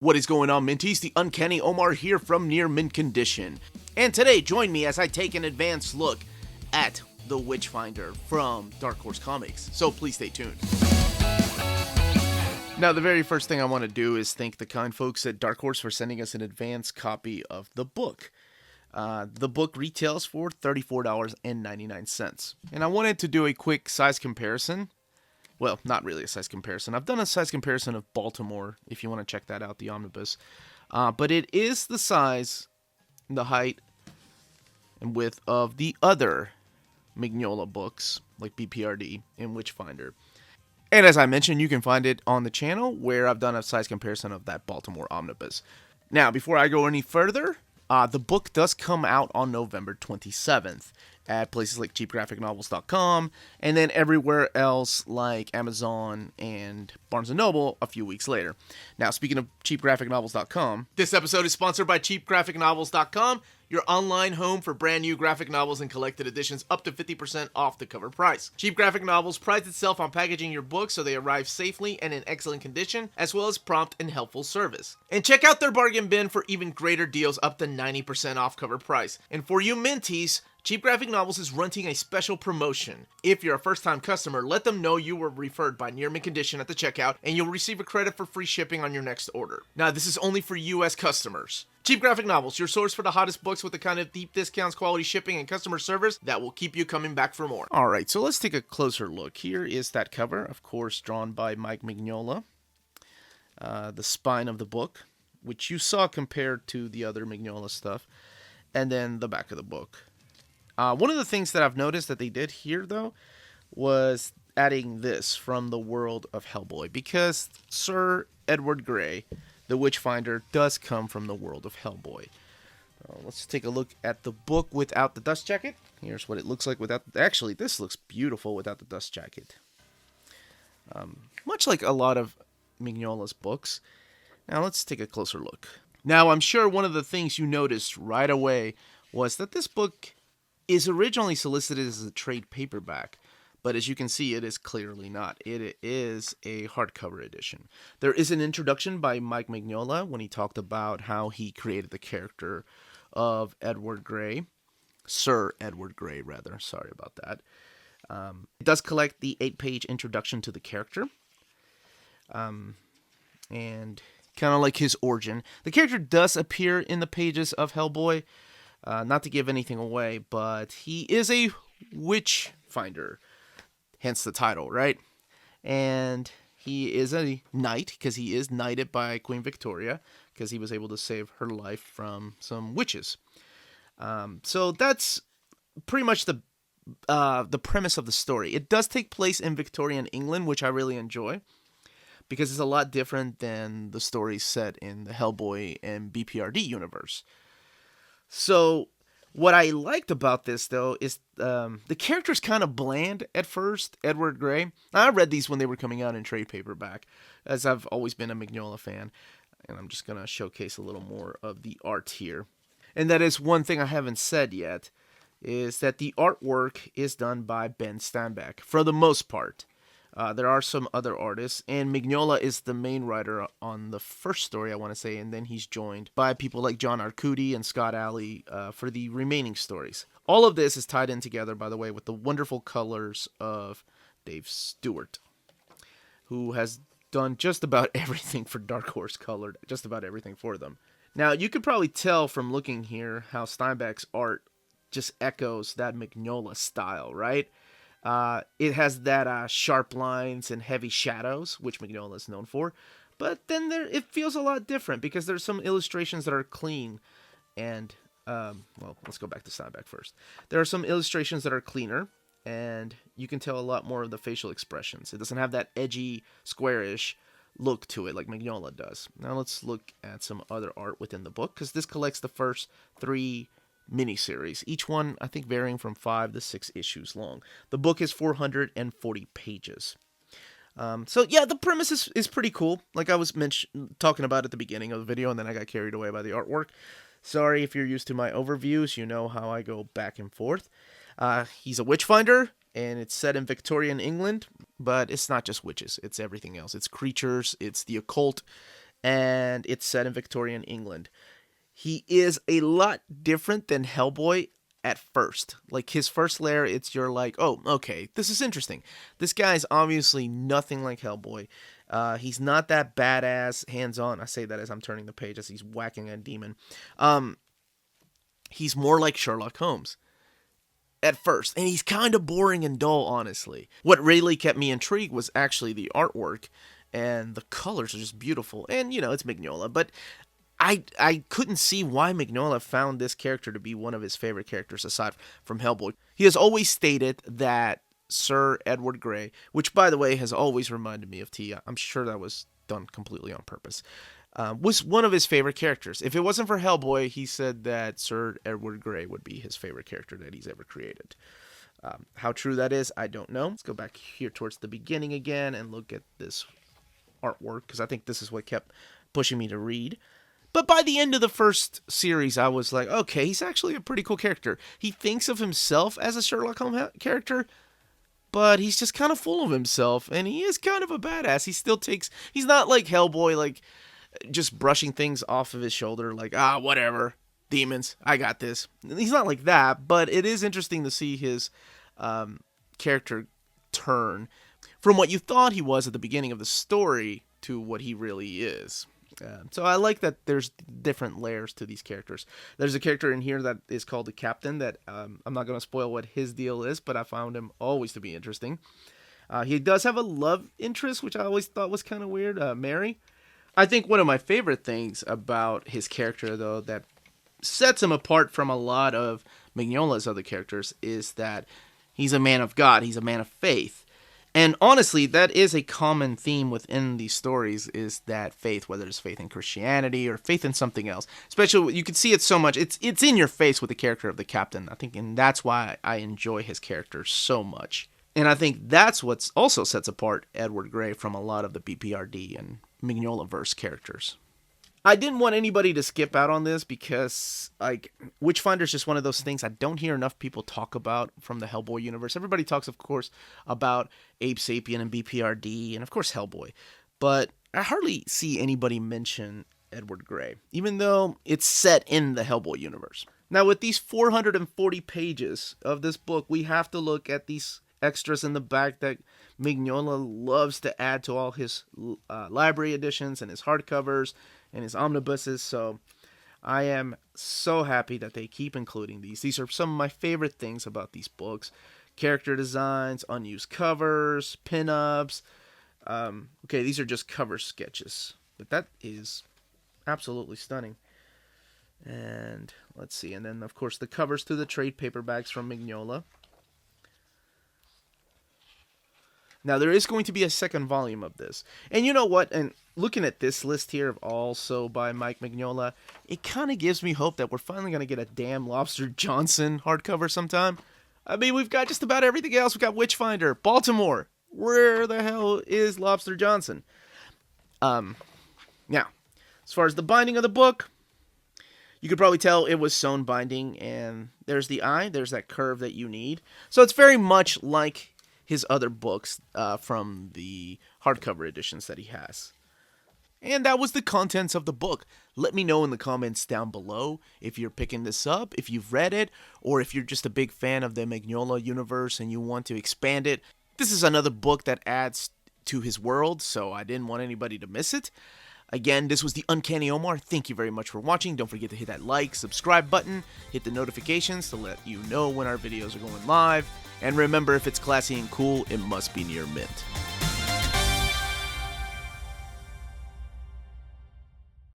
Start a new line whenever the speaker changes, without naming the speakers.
What is going on, Minties? The Uncanny Omar here from Near Mint Condition. And today, join me as I take an advanced look at the Witchfinder from Dark Horse Comics. So please stay tuned. Now, the very first thing I want to do is thank the kind folks at Dark Horse for sending us an advanced copy of the book. The book retails for $34.99. And I wanted to do a quick size comparison. Well, not really a size comparison. I've done a size comparison of Baltimore, if you want to check that out, the omnibus. But it is the size, the height, and width of the other Mignola books, like BPRD and Witchfinder. And as I mentioned, you can find it on the channel where I've done a size comparison of that Baltimore omnibus. Now, before I go any further, the book does come out on November 27th. At places like cheapgraphicnovels.com, and then everywhere else like Amazon and Barnes & Noble a few weeks later. Now, speaking of cheapgraphicnovels.com, this episode is sponsored by cheapgraphicnovels.com, your online home for brand new graphic novels and collected editions up to 50% off the cover price. Cheap Graphic Novels prides itself on packaging your books so they arrive safely and in excellent condition, as well as prompt and helpful service. And check out their bargain bin for even greater deals up to 90% off cover price. And for you Minties, Cheap Graphic Novels is running a special promotion. If you're a first-time customer, let them know you were referred by Near Mint Condition at the checkout, and you'll receive a credit for free shipping on your next order. Now, this is only for U.S. customers. Cheap Graphic Novels, your source for the hottest books with the kind of deep discounts, quality shipping, and customer service that will keep you coming back for more. Alright, so let's take a closer look. Here is that cover, of course, drawn by Mike Mignola. The spine of the book, which you saw compared to the other Mignola stuff. And then the back of the book. One of the things that I've noticed that they did here, though, was adding this from the world of Hellboy. Because Sir Edward Grey, the Witchfinder, does come from the world of Hellboy. Let's take a look at the book without the dust jacket. Here's what it looks like without... Actually, this looks beautiful without the dust jacket. Much like a lot of Mignola's books. Now, let's take a closer look. Now, I'm sure one of the things you noticed right away was that this book is originally solicited as a trade paperback, but as you can see, it is clearly not. It is a hardcover edition. There is an introduction by Mike Mignola when he talked about how he created the character of Edward Grey. Sir Edward Grey, rather. Sorry about that. It does collect the 8-page introduction to the character. And kind of like his origin. The character does appear in the pages of Hellboy. Not to give anything away, but he is a witch finder, hence the title, right? And he is a knight, because he is knighted by Queen Victoria, because he was able to save her life from some witches. So that's pretty much the premise of the story. It does take place in Victorian England, which I really enjoy, because it's a lot different than the stories set in the Hellboy and BPRD universe. So, what I liked about this, though, is the character's kind of bland at first, Edward Grey. Now, I read these when they were coming out in trade paperback, as I've always been a Mignola fan, and I'm just going to showcase a little more of the art here. And that is one thing I haven't said yet, is that the artwork is done by Ben Stenbeck, for the most part. There are some other artists, and Mignola is the main writer on the first story, I want to say, and then he's joined by people like John Arcudi and Scott Alley for the remaining stories. All of this is tied in together, by the way, with the wonderful colors of Dave Stewart, who has done just about everything for Dark Horse, colored just about everything for them. Now, you could probably tell from looking here how Steinbeck's art just echoes that Mignola style, right? It has that sharp lines and heavy shadows, which Mignola is known for. But then it feels a lot different because there's some illustrations that are clean. And, well, let's go back to Steinbeck first. There are some illustrations that are cleaner, and you can tell a lot more of the facial expressions. It doesn't have that edgy, squarish look to it like Mignola does. Now let's look at some other art within the book, because this collects the first 3 miniseries, each one I think varying from 5 to 6 issues long. The book is 440 pages. So yeah, the premise is pretty cool. Like I was talking about at the beginning of the video, and then I got carried away by the artwork. Sorry if you're used to my overviews, you know how I go back and forth. He's a witchfinder, and it's set in Victorian England, but it's not just witches, it's everything else. It's creatures, it's the occult, and it's set in Victorian England. He is a lot different than Hellboy at first. Like, his first lair, you're like, oh, okay, this is interesting. This guy's obviously nothing like Hellboy. He's not that badass, hands-on. I say that as I'm turning the page as he's whacking a demon. He's more like Sherlock Holmes at first, and he's kind of boring and dull, honestly. What really kept me intrigued was actually the artwork, and the colors are just beautiful. And, it's Mignola, but I couldn't see why Mignola found this character to be one of his favorite characters aside from Hellboy. He has always stated that Sir Edward Grey, which, by the way, has always reminded me of T. I'm sure that was done completely on purpose, was one of his favorite characters. If it wasn't for Hellboy, he said that Sir Edward Grey would be his favorite character that he's ever created. How true that is, I don't know. Let's go back here towards the beginning again and look at this artwork, because I think this is what kept pushing me to read. But by the end of the first series, I was like, okay, he's actually a pretty cool character. He thinks of himself as a Sherlock Holmes character, but he's just kind of full of himself, and he is kind of a badass. He's not like Hellboy, like, just brushing things off of his shoulder, like, whatever, demons, I got this. He's not like that, but it is interesting to see his character turn from what you thought he was at the beginning of the story to what he really is. So I like that there's different layers to these characters. There's a character in here that is called the Captain that I'm not going to spoil what his deal is, but I found him always to be interesting. He does have a love interest, which I always thought was kind of weird, Mary. I think one of my favorite things about his character, though, that sets him apart from a lot of Mignola's other characters is that he's a man of God. He's a man of faith. And honestly, that is a common theme within these stories, is that faith, whether it's faith in Christianity or faith in something else. Especially, you can see it so much. It's in your face with the character of the Captain, I think, and that's why I enjoy his character so much. And I think that's what also sets apart Edward Grey from a lot of the BPRD and Mignola-verse characters. I didn't want anybody to skip out on this because, like, Witchfinder is just one of those things I don't hear enough people talk about from the Hellboy universe. Everybody talks, of course, about Abe Sapien and BPRD and, of course, Hellboy. But I hardly see anybody mention Edward Grey, even though it's set in the Hellboy universe. Now, with these 440 pages of this book, we have to look at these extras in the back that Mignola loves to add to all his library editions and his hardcovers and his omnibuses, so I am so happy that they keep including these. These are some of my favorite things about these books. Character designs, unused covers, pinups. Okay, these are just cover sketches, but that is absolutely stunning. And let's see, and then of course the covers to the trade paperbacks from Mignola. Now, there is going to be a second volume of this. And you know what? And looking at this list here of also by Mike Mignola, it kind of gives me hope that we're finally going to get a damn Lobster Johnson hardcover sometime. I mean, we've got just about everything else. We've got Witchfinder, Baltimore. Where the hell is Lobster Johnson? Now, as far as the binding of the book, you could probably tell it was sewn binding. And there's the eye. There's that curve that you need. So it's very much like his other books from the hardcover editions that he has. And that was the contents of the book. Let me know in the comments down below if you're picking this up, if you've read it, or if you're just a big fan of the Mignola universe and you want to expand it. This is another book that adds to his world, so I didn't want anybody to miss it. Again, this was the Uncanny Omar. Thank you very much for watching. Don't forget to hit that like, subscribe button, hit the notifications to let you know when our videos are going live. And remember, if it's classy and cool, it must be near mint.